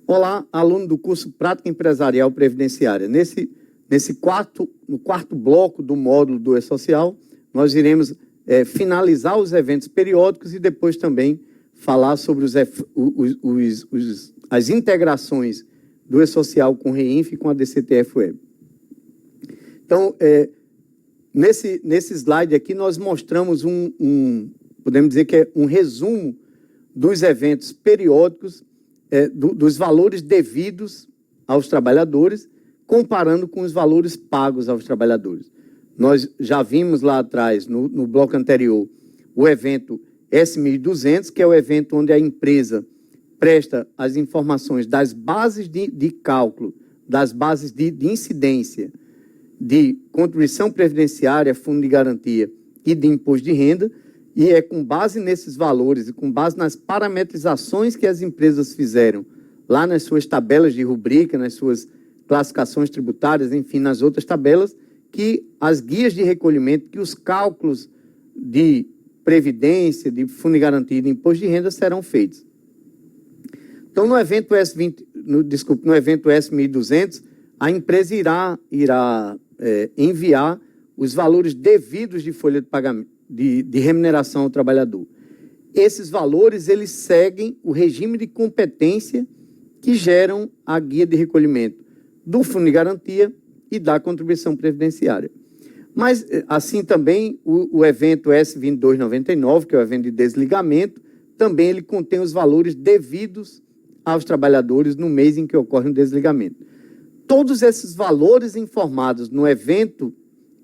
Olá, aluno do curso Prática Empresarial Previdenciária. No quarto bloco do módulo do E-Social, nós iremos finalizar os eventos periódicos e depois também falar sobre as integrações do E-Social com o REINF e com a DCTF Web. Então, nesse slide aqui, nós mostramos podemos dizer que é um resumo dos eventos periódicos, dos valores devidos aos trabalhadores, comparando com os valores pagos aos trabalhadores. Nós já vimos lá atrás, no bloco anterior, o evento S1200, que é o evento onde a empresa presta as informações das bases de cálculo, das bases de incidência, de contribuição previdenciária, fundo de garantia e de imposto de renda, e é com base nesses valores e com base nas parametrizações que as empresas fizeram lá nas suas tabelas de rubrica, nas suas classificações tributárias, enfim, nas outras tabelas, que as guias de recolhimento, que os cálculos de previdência, de fundo de garantia e de imposto de renda serão feitos. Então, no evento S1200, a empresa irá enviar os valores devidos de folha de pagamento, de remuneração ao trabalhador. Esses valores, eles seguem o regime de competência que geram a guia de recolhimento do fundo de garantia e da contribuição previdenciária. Mas, assim também, o evento S2299, que é o evento de desligamento, também ele contém os valores devidos aos trabalhadores no mês em que ocorre o desligamento. Todos esses valores informados no evento,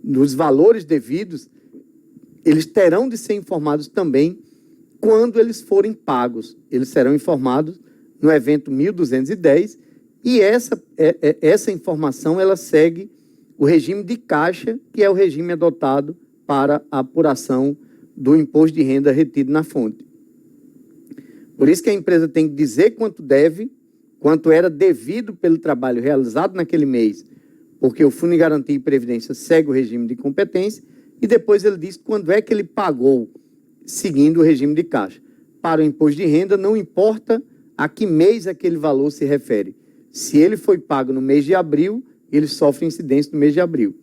nos valores devidos, eles terão de ser informados também quando eles forem pagos. Eles serão informados no evento 1210 e essa informação ela segue o regime de caixa, que é o regime adotado para a apuração do imposto de renda retido na fonte. Por isso que a empresa tem que dizer quanto deve, quanto era devido pelo trabalho realizado naquele mês, porque o Fundo de Garantia e Previdência segue o regime de competência, e depois ele diz quando é que ele pagou, seguindo o regime de caixa. Para o imposto de renda, não importa a que mês aquele valor se refere. Se ele foi pago no mês de abril, ele sofre incidência no mês de abril.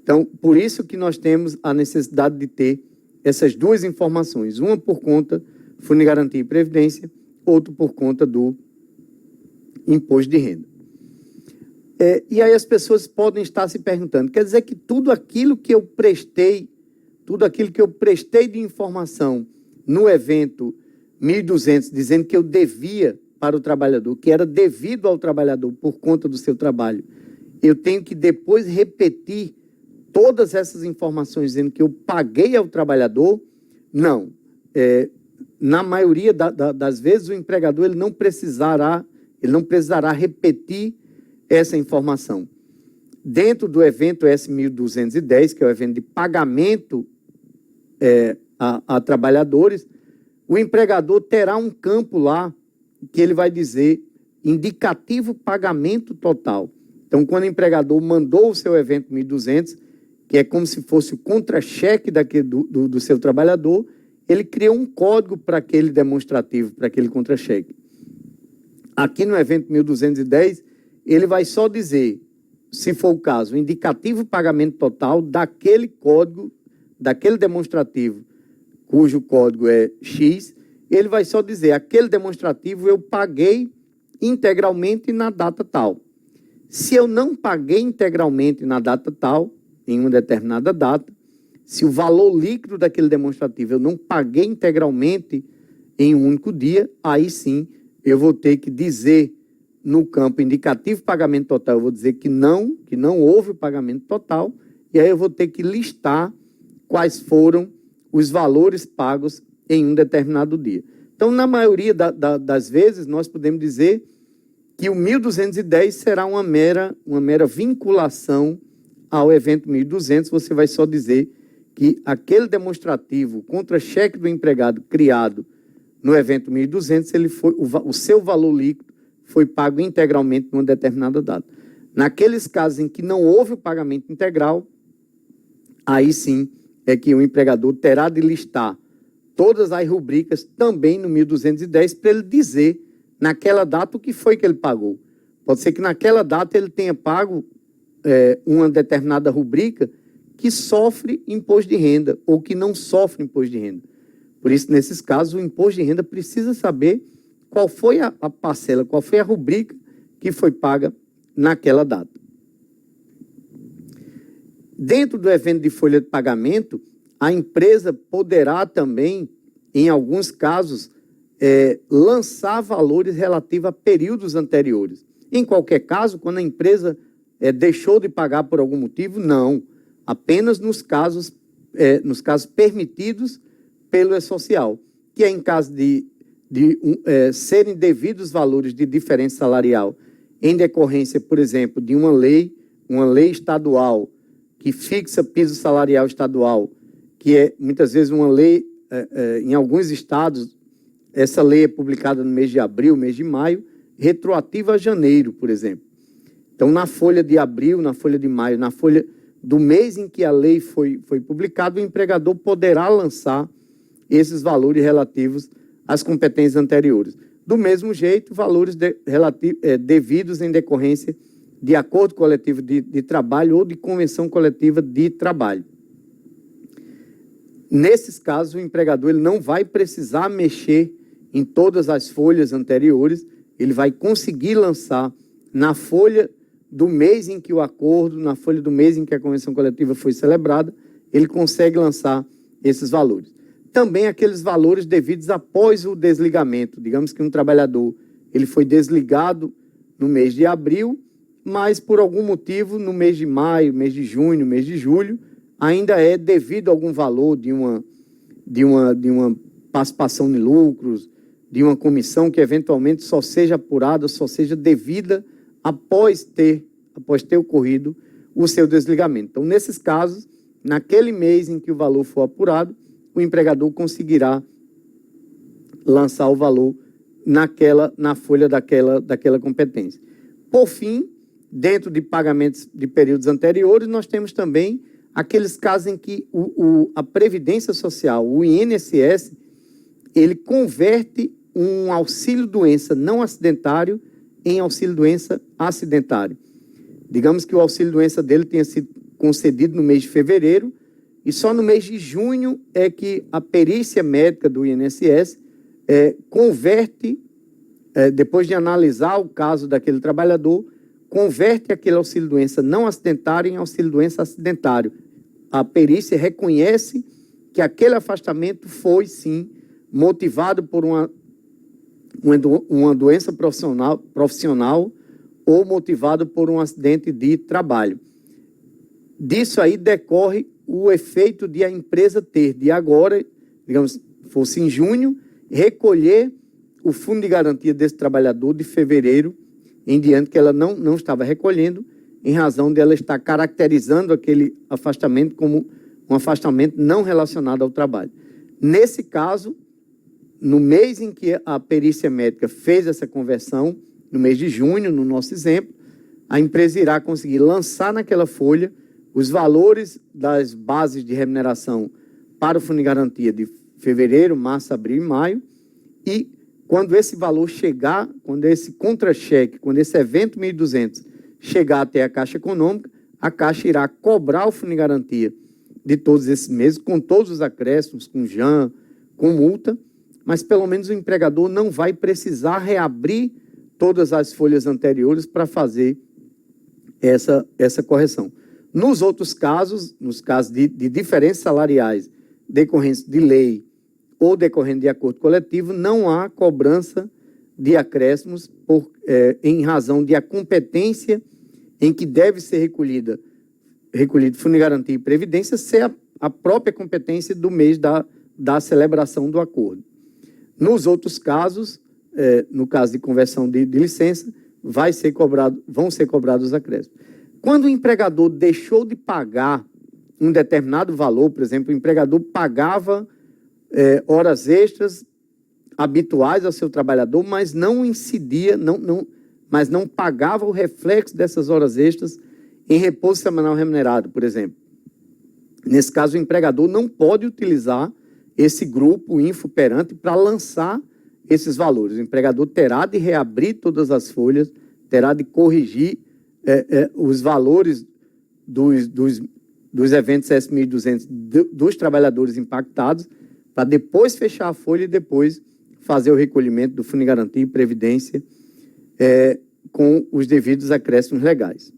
Então, por isso que nós temos a necessidade de ter essas duas informações, uma por conta do Fundo de Garantia e Previdência, outra por conta do imposto de renda. E aí as pessoas podem estar se perguntando, quer dizer que tudo aquilo que eu prestei de informação no evento 1200, dizendo que eu devia para o trabalhador, que era devido ao trabalhador por conta do seu trabalho, eu tenho que depois repetir todas essas informações dizendo que eu paguei ao trabalhador? Não. Na maioria das vezes, o empregador ele não precisará repetir essa informação. Dentro do evento S1210, que é o evento de pagamento a trabalhadores, o empregador terá um campo lá que ele vai dizer indicativo pagamento total. Então, quando o empregador mandou o seu evento 1200, que é como se fosse o contra-cheque do seu trabalhador, ele criou um código para aquele demonstrativo, para aquele contra-cheque. Aqui no evento 1210, ele vai só dizer, se for o caso, o indicativo pagamento total daquele código, daquele demonstrativo, cujo código é X, ele vai só dizer, aquele demonstrativo eu paguei integralmente na data tal. Se eu não paguei integralmente na data tal, em uma determinada data, se o valor líquido daquele demonstrativo eu não paguei integralmente em um único dia, aí sim eu vou ter que dizer no campo indicativo pagamento total, eu vou dizer que não houve o pagamento total, e aí eu vou ter que listar quais foram os valores pagos em um determinado dia. Então, na maioria das vezes, nós podemos dizer que o 1210 será uma mera vinculação ao evento 1200, você vai só dizer que aquele demonstrativo contra-cheque do empregado criado no evento 1200, o seu valor líquido foi pago integralmente numa determinada data. Naqueles casos em que não houve o pagamento integral, aí sim é que o empregador terá de listar todas as rubricas também no 1210 para ele dizer naquela data o que foi que ele pagou. Pode ser que naquela data ele tenha pago uma determinada rubrica que sofre imposto de renda ou que não sofre imposto de renda. Por isso, nesses casos, o imposto de renda precisa saber qual foi a parcela, qual foi a rubrica que foi paga naquela data. Dentro do evento de folha de pagamento, a empresa poderá também, em alguns casos, lançar valores relativos a períodos anteriores. Em qualquer caso, quando a empresa deixou de pagar por algum motivo, não. Apenas nos casos permitidos pelo E-Social, que é em caso de serem devidos valores de diferença salarial em decorrência, por exemplo, de uma lei estadual que fixa piso salarial estadual, que é muitas vezes uma lei, em alguns estados, essa lei é publicada no mês de abril, mês de maio, retroativa a janeiro, por exemplo. Então, na folha de abril, na folha de maio, na folha do mês em que a lei foi publicada, o empregador poderá lançar esses valores relativos às competências anteriores. Do mesmo jeito, valores devidos em decorrência de acordo coletivo de trabalho ou de convenção coletiva de trabalho. Nesses casos, o empregador ele não vai precisar mexer em todas as folhas anteriores, ele vai conseguir lançar na folha do mês em que o acordo, na folha do mês em que a convenção coletiva foi celebrada, ele consegue lançar esses valores. Também aqueles valores devidos após o desligamento. Digamos que um trabalhador ele foi desligado no mês de abril, mas por algum motivo no mês de maio, mês de junho, mês de julho, ainda é devido a algum valor de uma participação de lucros, de uma comissão que eventualmente só seja apurada, só seja devida após ter ocorrido o seu desligamento. Então, nesses casos, naquele mês em que o valor for apurado, o empregador conseguirá lançar o valor na folha daquela competência. Por fim, dentro de pagamentos de períodos anteriores, nós temos também aqueles casos em que a Previdência Social, o INSS, ele converte um auxílio-doença não acidentário em auxílio-doença acidentário. Digamos que o auxílio-doença dele tenha sido concedido no mês de fevereiro e só no mês de junho é que a perícia médica do INSS converte, depois de analisar o caso daquele trabalhador, converte aquele auxílio-doença não acidentário em auxílio-doença acidentário. A perícia reconhece que aquele afastamento foi, sim, motivado por uma doença profissional ou motivado por um acidente de trabalho. Disso aí decorre o efeito de a empresa ter, de agora, digamos, fosse em junho, recolher o fundo de garantia desse trabalhador de fevereiro em diante, que ela não estava recolhendo, em razão de ela estar caracterizando aquele afastamento como um afastamento não relacionado ao trabalho. Nesse caso, no mês em que a perícia médica fez essa conversão, no mês de junho, no nosso exemplo, a empresa irá conseguir lançar naquela folha os valores das bases de remuneração para o fundo de garantia de fevereiro, março, abril e maio, e quando esse valor chegar, quando esse contra-cheque, quando esse evento 1.200 chegar até a Caixa Econômica, a Caixa irá cobrar o fundo de garantia de todos esses meses, com todos os acréscimos, com JAN, com multa, mas pelo menos o empregador não vai precisar reabrir todas as folhas anteriores para fazer essa correção. Nos outros casos, nos casos de diferenças salariais decorrentes de lei ou decorrente de acordo coletivo, não há cobrança de acréscimos em razão de a competência em que deve ser recolhido fundo de garantia e previdência ser a própria competência do mês da celebração do acordo. Nos outros casos, no caso de conversão de licença, vão ser cobrados os acréscimos. Quando o empregador deixou de pagar um determinado valor, por exemplo, o empregador pagava horas extras habituais ao seu trabalhador, mas não incidia, mas não pagava o reflexo dessas horas extras em repouso semanal remunerado, por exemplo. Nesse caso, o empregador não pode utilizar esse grupo infoperante para lançar esses valores. O empregador terá de reabrir todas as folhas, terá de corrigir os valores dos eventos S.1200 dos trabalhadores impactados, para depois fechar a folha e depois fazer o recolhimento do Fundo de Garantia e Previdência com os devidos acréscimos legais.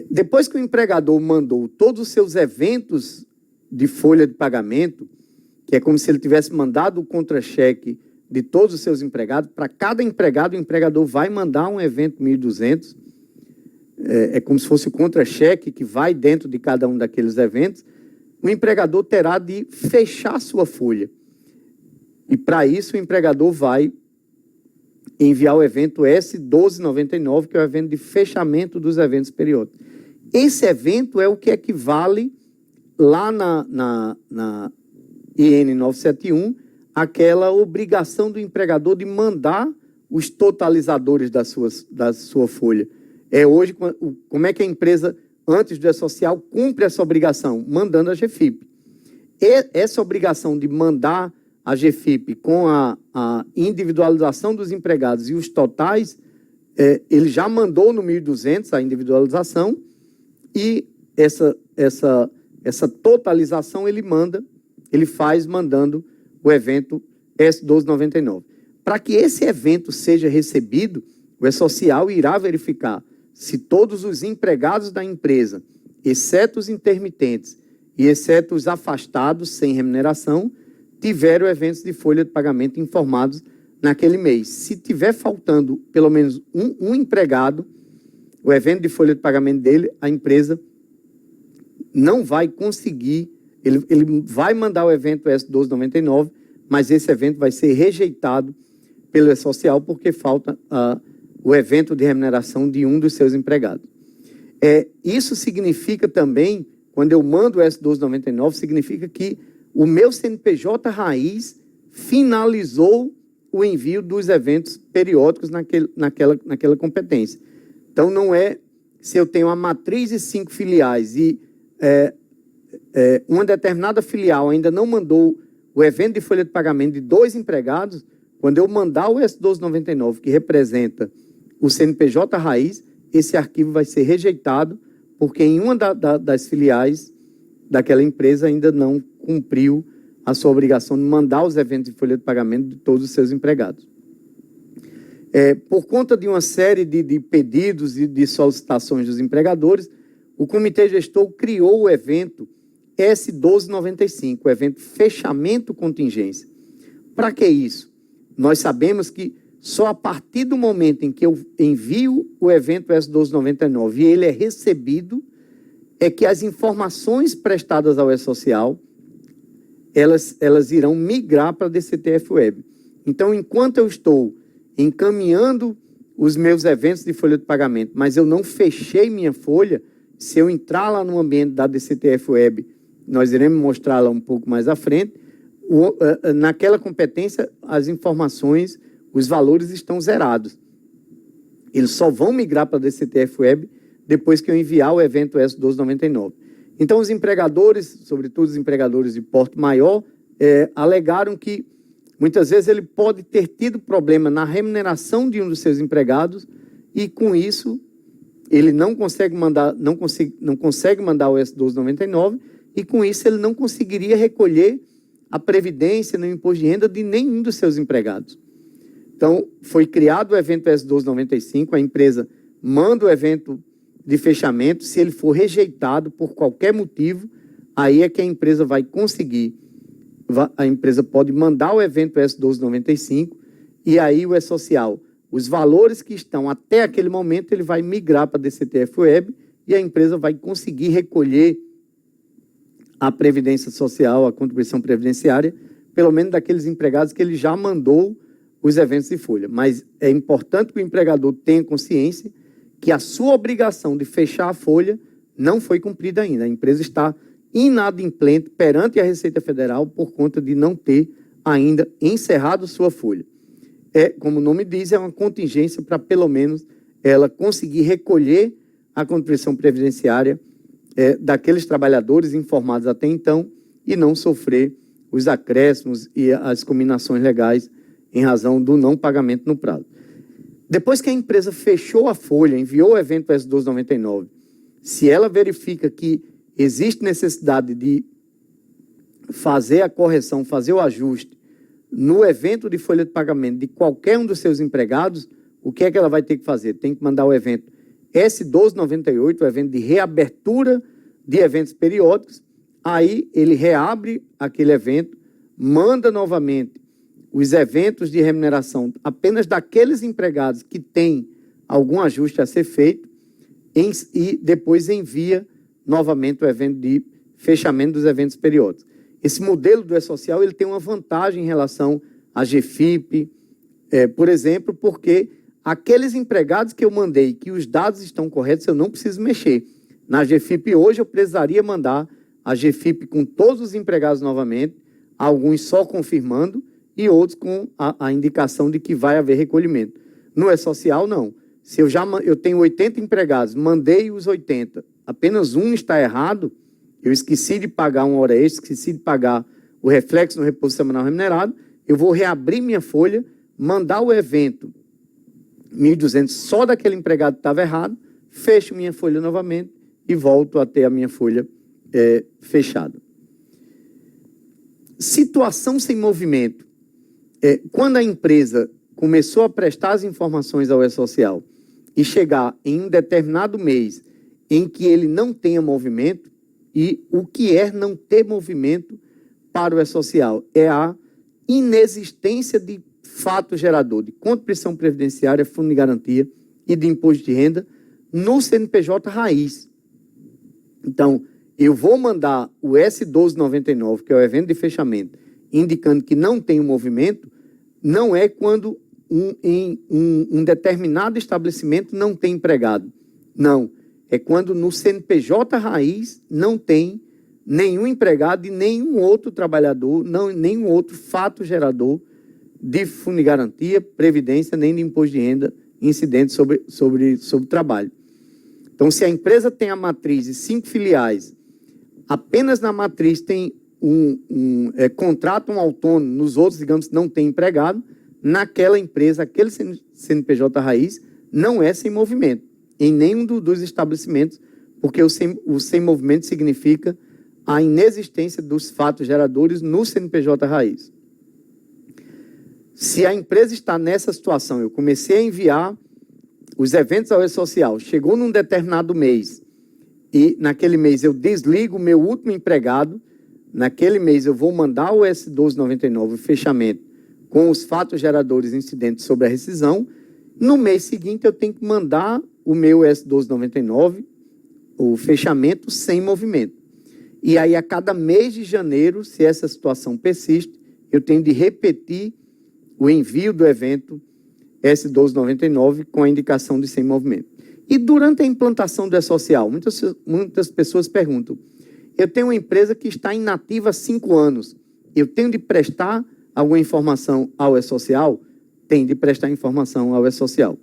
Depois que o empregador mandou todos os seus eventos de folha de pagamento, que é como se ele tivesse mandado o contra-cheque de todos os seus empregados, para cada empregado, o empregador vai mandar um evento 1.200, é como se fosse o contra-cheque que vai dentro de cada um daqueles eventos, o empregador terá de fechar sua folha. E, para isso, o empregador vai enviar o evento S1299, que é o evento de fechamento dos eventos periódicos. Esse evento é o que equivale, lá na IN 971, aquela obrigação do empregador de mandar os totalizadores da sua folha. Hoje, como é que a empresa, antes do E-Social, cumpre essa obrigação? Mandando a GFIP. Essa obrigação de mandar a GFIP com a individualização dos empregados e os totais, ele já mandou no 1.200 a individualização, e essa totalização ele faz mandando o evento S1299. Para que esse evento seja recebido, o E-Social irá verificar se todos os empregados da empresa, exceto os intermitentes e exceto os afastados sem remuneração, tiveram eventos de folha de pagamento informados naquele mês. Se tiver faltando pelo menos um empregado, o evento de folha de pagamento dele, a empresa não vai conseguir, ele vai mandar o evento S1299, mas esse evento vai ser rejeitado pelo E-Social porque falta o evento de remuneração de um dos seus empregados. Isso significa também, quando eu mando o S1299, significa que o meu CNPJ raiz finalizou o envio dos eventos periódicos naquela competência. Então, não é se eu tenho uma matriz de 5 filiais e uma determinada filial ainda não mandou o evento de folha de pagamento de 2 empregados, quando eu mandar o S1299, que representa o CNPJ raiz, esse arquivo vai ser rejeitado, porque em uma das filiais daquela empresa ainda não cumpriu a sua obrigação de mandar os eventos de folha de pagamento de todos os seus empregados. Por conta de uma série de pedidos e de solicitações dos empregadores, o Comitê Gestor criou o evento S1295, o evento Fechamento Contingência. Para que isso? Nós sabemos que só a partir do momento em que eu envio o evento S1299 e ele é recebido, é que as informações prestadas ao E-Social, elas irão migrar para a DCTF Web. Então, enquanto eu estou encaminhando os meus eventos de folha de pagamento, mas eu não fechei minha folha, se eu entrar lá no ambiente da DCTF Web, nós iremos mostrá-la um pouco mais à frente, naquela competência, as informações, os valores estão zerados. Eles só vão migrar para a DCTF Web depois que eu enviar o evento S1299. Então, os empregadores, sobretudo os empregadores de porte maior, alegaram que, muitas vezes, ele pode ter tido problema na remuneração de um dos seus empregados e, com isso, ele não consegue mandar o S1299 e, com isso, ele não conseguiria recolher a previdência no imposto de renda de nenhum dos seus empregados. Então, foi criado o evento S1295, a empresa manda o evento de fechamento, se ele for rejeitado por qualquer motivo, aí é que a empresa vai conseguir, a empresa pode mandar o evento S1295 e aí o E-Social, os valores que estão até aquele momento, ele vai migrar para a DCTF Web e a empresa vai conseguir recolher a Previdência Social, a contribuição previdenciária, pelo menos daqueles empregados que ele já mandou os eventos de folha. Mas é importante que o empregador tenha consciência que a sua obrigação de fechar a folha não foi cumprida ainda. A empresa está inadimplente perante a Receita Federal por conta de não ter ainda encerrado sua folha. Como o nome diz, é uma contingência para, pelo menos, ela conseguir recolher a contribuição previdenciária daqueles trabalhadores informados até então e não sofrer os acréscimos e as combinações legais em razão do não pagamento no prazo. Depois que a empresa fechou a folha, enviou o evento S1299, se ela verifica que existe necessidade de fazer a correção, fazer o ajuste no evento de folha de pagamento de qualquer um dos seus empregados, o que é que ela vai ter que fazer? Tem que mandar o evento S1298, o evento de reabertura de eventos periódicos. Aí ele reabre aquele evento, manda novamente os eventos de remuneração apenas daqueles empregados que têm algum ajuste a ser feito e depois envia novamente o evento de fechamento dos eventos periódicos. Esse modelo do E-Social ele tem uma vantagem em relação à GFIP, por exemplo, porque aqueles empregados que eu mandei, que os dados estão corretos, eu não preciso mexer. Na GFIP hoje eu precisaria mandar a GFIP com todos os empregados novamente, alguns só confirmando e outros com a indicação de que vai haver recolhimento. No E-Social, não. Se eu tenho 80 empregados, mandei os 80, apenas um está errado, eu esqueci de pagar uma hora extra, esqueci de pagar o reflexo no repouso semanal remunerado, eu vou reabrir minha folha, mandar o evento 1.200 só daquele empregado que estava errado, fecho minha folha novamente e volto a ter a minha folha fechada. Situação sem movimento. Quando a empresa começou a prestar as informações ao E-Social e chegar em um determinado mês em que ele não tenha movimento, e o que é não ter movimento para o E-Social? É a inexistência de fato gerador de contribuição previdenciária, fundo de garantia e de imposto de renda no CNPJ raiz. Então, eu vou mandar o S1299, que é o evento de fechamento, indicando que não tem um movimento, não é quando um determinado estabelecimento não tem empregado. Não. É quando no CNPJ raiz não tem nenhum empregado e nenhum outro trabalhador, nenhum outro fato gerador de fundo de garantia, previdência, nem de imposto de renda incidente sobre trabalho. Então, se a empresa tem a matriz e 5 filiais, apenas na matriz tem contrato um autônomo, nos outros, digamos, não tem empregado, naquela empresa, aquele CNPJ raiz não é sem movimento em nenhum dos estabelecimentos, porque o sem movimento significa a inexistência dos fatos geradores no CNPJ raiz. Se a empresa está nessa situação, eu comecei a enviar os eventos ao E-Social, chegou num determinado mês, e naquele mês eu desligo o meu último empregado, naquele mês eu vou mandar o S1299, o fechamento, com os fatos geradores incidentes sobre a rescisão, no mês seguinte eu tenho que mandar o meu S1299, o fechamento sem movimento. E aí, a cada mês de janeiro, se essa situação persiste, eu tenho de repetir o envio do evento S1299 com a indicação de sem movimento. E durante a implantação do E-Social, muitas pessoas perguntam, eu tenho uma empresa que está inativa há 5 anos, eu tenho de prestar alguma informação ao E-Social? Tem de prestar informação ao E-Social.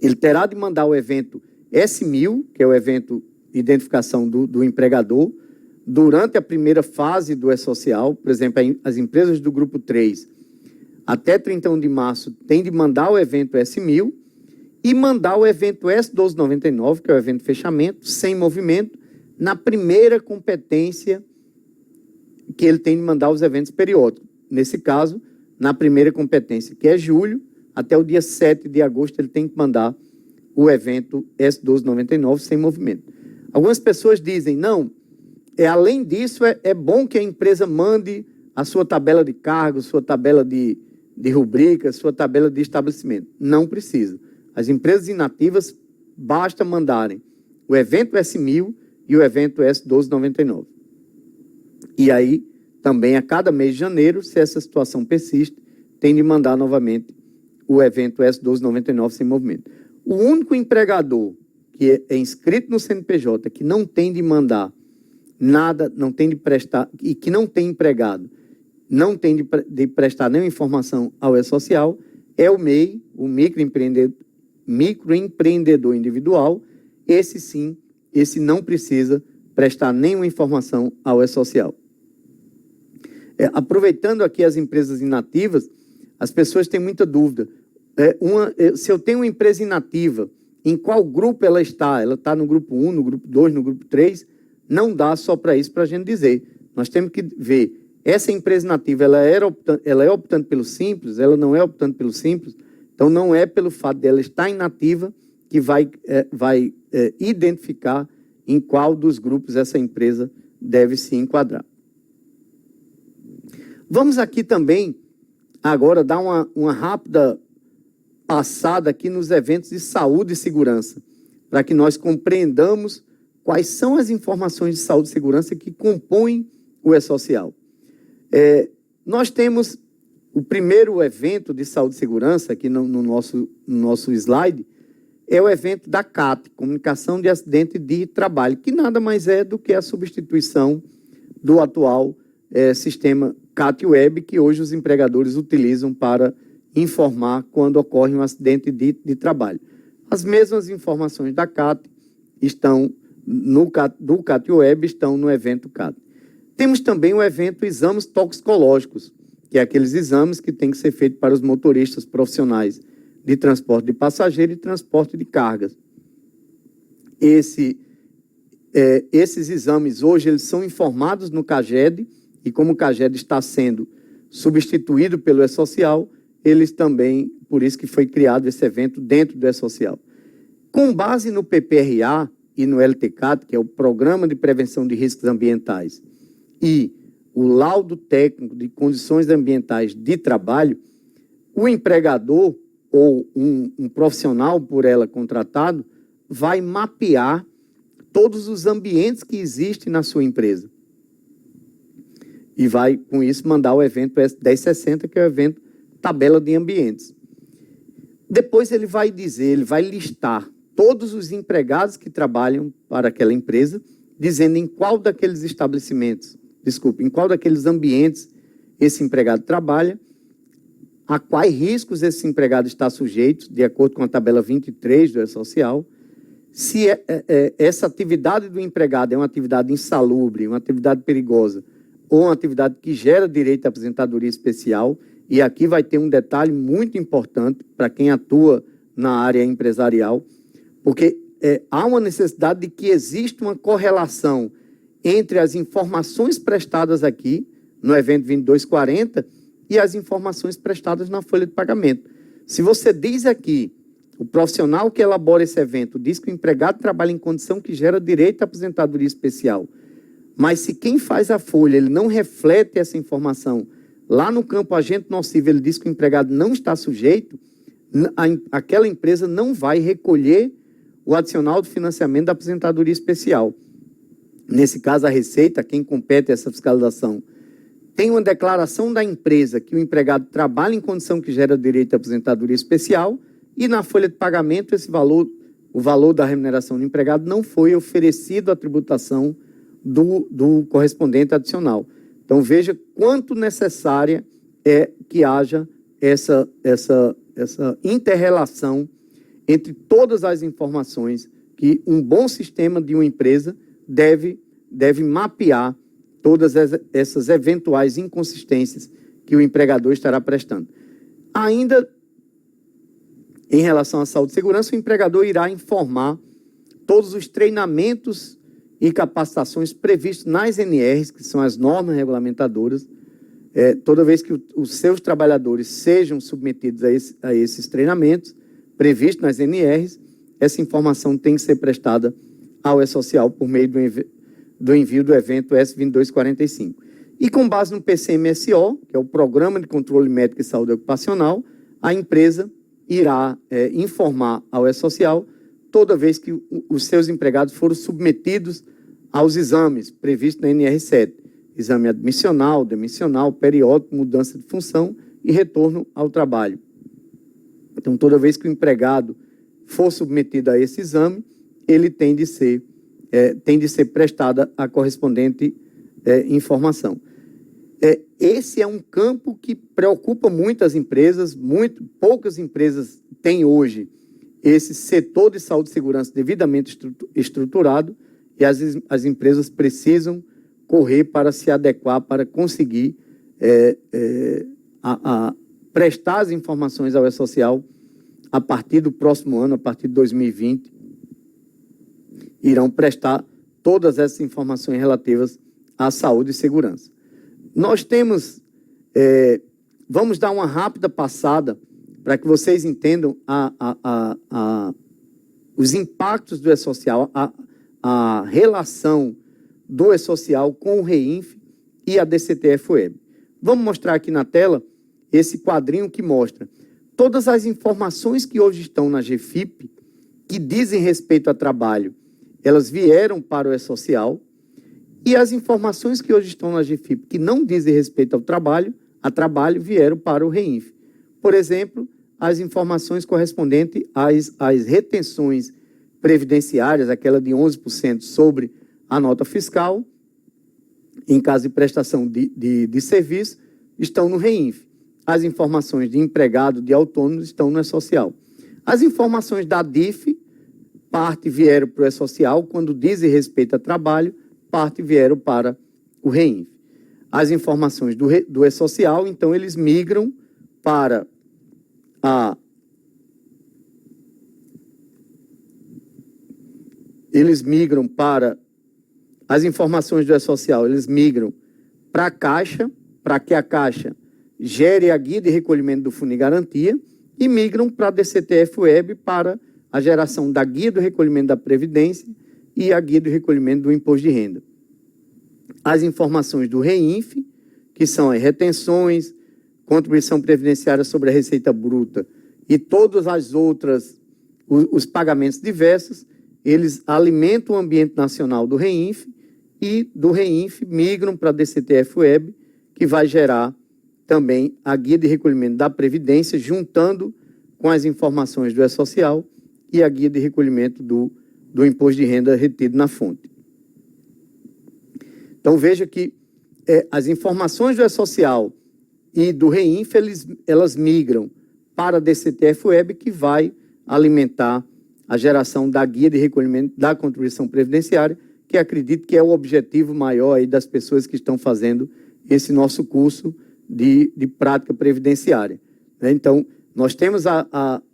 Ele terá de mandar o evento S1000, que é o evento de identificação do empregador, durante a primeira fase do E-Social, por exemplo, as empresas do grupo 3, até 31 de março, tem de mandar o evento S1000 e mandar o evento S1299, que é o evento de fechamento, sem movimento, na primeira competência que ele tem de mandar os eventos periódicos. Nesse caso, na primeira competência, que é julho, até o dia 7 de agosto, ele tem que mandar o evento S1299 sem movimento. Algumas pessoas dizem, não, além disso, é bom que a empresa mande a sua tabela de cargos, sua tabela de rubricas, sua tabela de estabelecimento. Não precisa. As empresas inativas, basta mandarem o evento S1000 e o evento S1299. E aí, também, a cada mês de janeiro, se essa situação persiste, tem de mandar novamente o evento S1299 sem movimento. O único empregador que é inscrito no CNPJ, que não tem de mandar nada, não tem de prestar, e que não tem empregado, não tem de prestar nenhuma informação ao E-Social, é o MEI, o microempreendedor individual. Esse sim, esse não precisa prestar nenhuma informação ao E-Social. aproveitando aqui as empresas inativas, as pessoas têm muita dúvida. Se eu tenho uma empresa inativa, em qual grupo ela está? Ela está no grupo 1, no grupo 2, no grupo 3? Não dá só para isso para a gente dizer. Nós temos que ver, essa empresa inativa, ela é optando pelo Simples, ela não é optando pelo Simples, então não é pelo fato dela estar inativa que vai identificar em qual dos grupos essa empresa deve se enquadrar. Vamos aqui também, agora, dar uma rápida passada aqui nos eventos de saúde e segurança, para que nós compreendamos quais são as informações de saúde e segurança que compõem o E-Social. Nós temos o primeiro evento de saúde e segurança, aqui no nosso slide, é o evento da CAT, Comunicação de Acidente de Trabalho, que nada mais é do que a substituição do atual sistema CAT Web, que hoje os empregadores utilizam para informar quando ocorre um acidente de trabalho. As mesmas informações da CAT estão do CAT Web, estão no evento CAT. Temos também o evento Exames Toxicológicos, que é aqueles exames que têm que ser feitos para os motoristas profissionais de transporte de passageiro e transporte de cargas. Esses exames hoje eles são informados no CAGED, e como o CAGED está sendo substituído pelo E-Social, eles também, por isso que foi criado esse evento dentro do E-Social. Com base no PPRA e no LTCAT, que é o Programa de Prevenção de Riscos Ambientais, e o laudo técnico de condições ambientais de trabalho, o empregador ou um profissional por ela contratado vai mapear todos os ambientes que existem na sua empresa. E vai, com isso, mandar o evento S1060, que é o evento Tabela de Ambientes. Depois ele vai dizer, ele vai listar todos os empregados que trabalham para aquela empresa, dizendo em qual daqueles estabelecimentos, em qual daqueles ambientes esse empregado trabalha, a quais riscos esse empregado está sujeito, de acordo com a tabela 23 do E-Social, se essa atividade do empregado é uma atividade insalubre, uma atividade perigosa, ou uma atividade que gera direito à aposentadoria especial, e aqui vai ter um detalhe muito importante para quem atua na área empresarial, porque há uma necessidade de que exista uma correlação entre as informações prestadas aqui, no evento 2240, e as informações prestadas na folha de pagamento. Se você diz aqui, o profissional que elabora esse evento diz que o empregado trabalha em condição que gera direito à aposentadoria especial, mas se quem faz a folha ele não reflete essa informação, lá no campo agente nocivo ele diz que o empregado não está sujeito, aquela empresa não vai recolher o adicional do financiamento da aposentadoria especial. Nesse caso, a Receita, quem compete essa fiscalização, tem uma declaração da empresa que o empregado trabalha em condição que gera direito à aposentadoria especial e na folha de pagamento esse valor, o valor da remuneração do empregado não foi oferecido à tributação do correspondente adicional. Então, veja quanto necessária é que haja essa inter-relação entre todas as informações que um bom sistema de uma empresa deve mapear todas essas eventuais inconsistências que o empregador estará prestando. Ainda, em relação à saúde e segurança, o empregador irá informar todos os treinamentos e capacitações previstos nas NRs, que são as normas regulamentadoras, toda vez que os seus trabalhadores sejam submetidos a esses treinamentos previstos nas NRs, essa informação tem que ser prestada ao E-Social por meio do envio do evento S2245. E com base no PCMSO, que é o Programa de Controle Médico e Saúde Ocupacional, a empresa irá informar ao E-Social toda vez que os seus empregados foram submetidos aos exames previstos na NR7, exame admissional, demissional, periódico, mudança de função e retorno ao trabalho. Então, toda vez que o empregado for submetido a esse exame, ele tem de ser prestada a correspondente informação. Esse é um campo que preocupa muitas empresas, poucas empresas têm hoje esse setor de saúde e segurança devidamente estruturado e as empresas precisam correr para se adequar, para conseguir a prestar as informações ao E-Social a partir do próximo ano, a partir de 2020, irão prestar todas essas informações relativas à saúde e segurança. Nós temos, vamos dar uma rápida passada para que vocês entendam os impactos do E-Social, a relação do E-Social com o REINF e a DCTF-Web. Vamos mostrar aqui na tela esse quadrinho que mostra todas as informações que hoje estão na GFIP, que dizem respeito a trabalho, elas vieram para o E-Social, e as informações que hoje estão na GFIP, que não dizem respeito ao trabalho, vieram para o REINF. Por exemplo, as informações correspondentes às retenções previdenciárias, aquela de 11% sobre a nota fiscal, em caso de prestação de serviço, estão no REINF. As informações de empregado, de autônomo, estão no E-Social. As informações da DIF, parte vieram para o E-Social, quando dizem respeito a trabalho, parte vieram para o REINF. As informações do E-Social, então, eles migram para as informações do E-Social, eles migram para a Caixa, para que a Caixa gere a guia de recolhimento do Fundo de Garantia, e migram para a DCTF-Web para a geração da guia do recolhimento da Previdência e a guia do recolhimento do Imposto de Renda. As informações do REINF, que são as retenções, contribuição previdenciária sobre a receita bruta e todas as outras, os pagamentos diversos, eles alimentam o ambiente nacional do REINF, e do REINF migram para a DCTF-Web, que vai gerar também a guia de recolhimento da Previdência, juntando com as informações do E-Social e a guia de recolhimento do Imposto de Renda retido na fonte. Então, veja que as informações do E-Social e do REINF, elas migram para a DCTF-Web, que vai alimentar a geração da guia de recolhimento da contribuição previdenciária, que acredito que é o objetivo maior aí das pessoas que estão fazendo esse nosso curso de prática previdenciária. Então, nós temos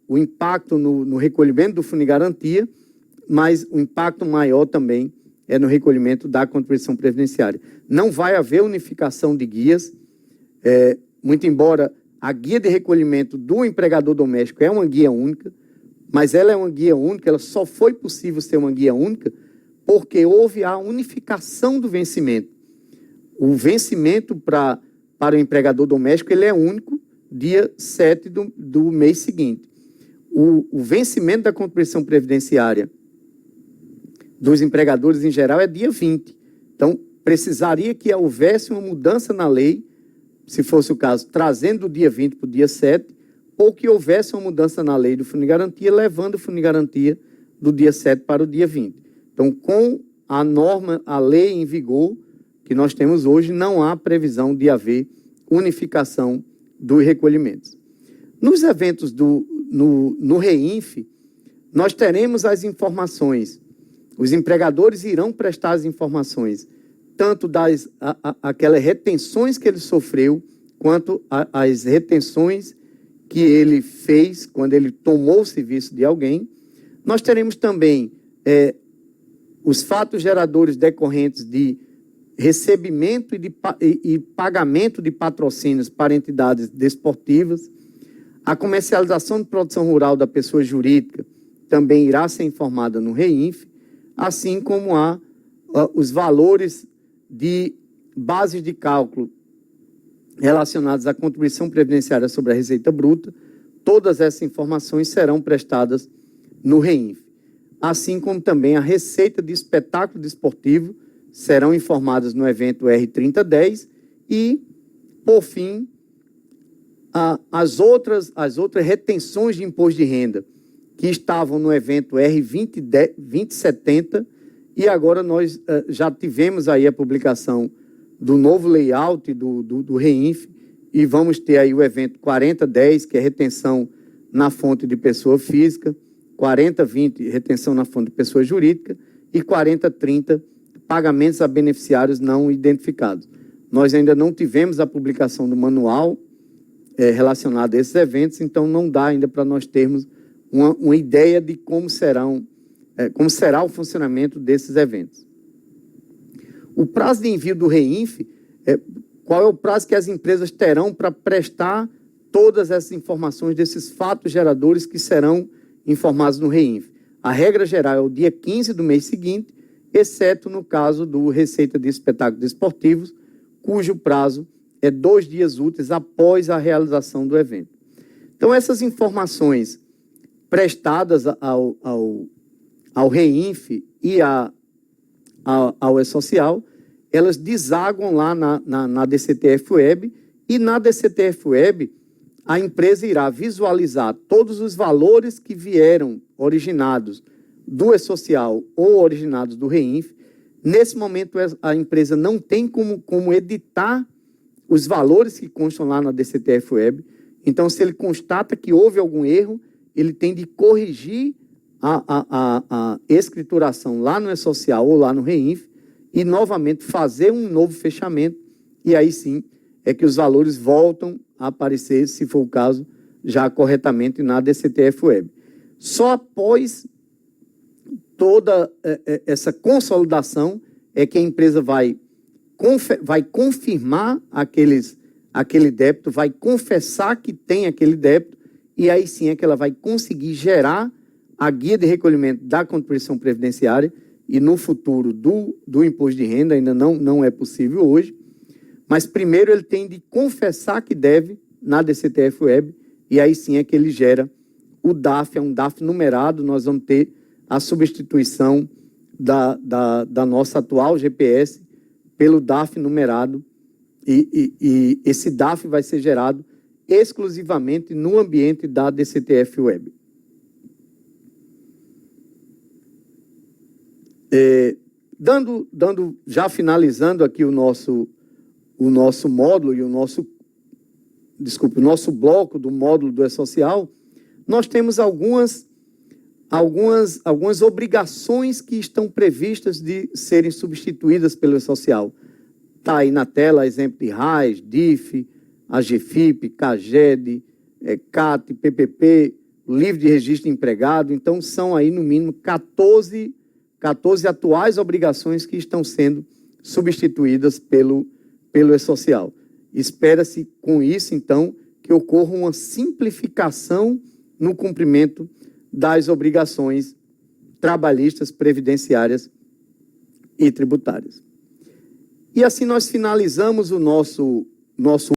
o impacto no recolhimento do Fundo de Garantia, mas o impacto maior também é no recolhimento da contribuição previdenciária. Não vai haver unificação de guias, muito embora a guia de recolhimento do empregador doméstico é uma guia única, mas ela é uma guia única, ela só foi possível ser uma guia única porque houve a unificação do vencimento. O vencimento para o empregador doméstico ele é único, dia 7 do mês seguinte. O vencimento da contribuição previdenciária dos empregadores em geral é dia 20. Então, precisaria que houvesse uma mudança na lei, se fosse o caso, trazendo o dia 20 para o dia 7, ou que houvesse uma mudança na lei do Fundo de Garantia, levando o Fundo de Garantia do dia 7 para o dia 20. Então, com a norma, a lei em vigor que nós temos hoje, não há previsão de haver unificação dos recolhimentos. Nos eventos no REINF, nós teremos as informações. Os empregadores irão prestar as informações, tanto aquelas retenções que ele sofreu, quanto as retenções que ele fez quando ele tomou o serviço de alguém. Nós teremos também os fatos geradores decorrentes de recebimento e pagamento de patrocínios para entidades desportivas. A comercialização de produção rural da pessoa jurídica também irá ser informada no REINF, assim como os valores de bases de cálculo relacionados à contribuição previdenciária sobre a receita bruta. Todas essas informações serão prestadas no REINF, assim como também a receita de espetáculo desportivo serão informadas no evento R3010 e, por fim, as outras retenções de imposto de renda que estavam no evento R2070, e agora nós já tivemos aí a publicação do novo layout do REINF, e vamos ter aí o evento 4010, que é retenção na fonte de pessoa física, 4020, retenção na fonte de pessoa jurídica, e 4030, pagamentos a beneficiários não identificados. nós ainda não tivemos a publicação do manual relacionado a esses eventos, então não dá ainda para nós termos uma ideia de como será o funcionamento desses eventos. O prazo de envio do REINF, qual é o prazo que as empresas terão para prestar todas essas informações desses fatos geradores que serão informados no REINF? A regra geral é o dia 15 do mês seguinte, exceto no caso do Receita de Espetáculos Desportivos, cujo prazo é 2 dias úteis após a realização do evento. Então, essas informações prestadas ao REINF e ao E-Social, elas desaguam lá na DCTF Web, e na DCTF Web a empresa irá visualizar todos os valores que vieram originados do E-Social ou originados do REINF. Nesse momento, a empresa não tem como editar os valores que constam lá na DCTF Web. Então, se ele constata que houve algum erro, ele tem de corrigir a escrituração lá no E-Social ou lá no REINF e, novamente, fazer um novo fechamento. E aí, sim, é que os valores voltam a aparecer, se for o caso, já corretamente na DCTF Web. Só após toda essa consolidação é que a empresa vai confirmar aquele débito, vai confessar que tem aquele débito, e aí sim é que ela vai conseguir gerar a guia de recolhimento da contribuição previdenciária, e no futuro do imposto de renda, ainda não é possível hoje, mas primeiro ele tem de confessar que deve na DCTF Web, e aí sim é que ele gera o DAF, é um DAF numerado. Nós vamos ter a substituição da nossa atual GPS pelo DAF numerado, e esse DAF vai ser gerado exclusivamente no ambiente da DCTF Web. Já finalizando aqui o nosso módulo e o nosso bloco do módulo do E-Social, nós temos algumas obrigações que estão previstas de serem substituídas pelo E-Social. Está aí na tela exemplo de RAIS, DIF, AGFIP, CAGED, CAT, PPP, livro de registro de empregado. Então, são aí, no mínimo, 14 atuais obrigações que estão sendo substituídas pelo E-Social. Espera-se, com isso, então, que ocorra uma simplificação no cumprimento das obrigações trabalhistas, previdenciárias e tributárias. E assim nós finalizamos o nosso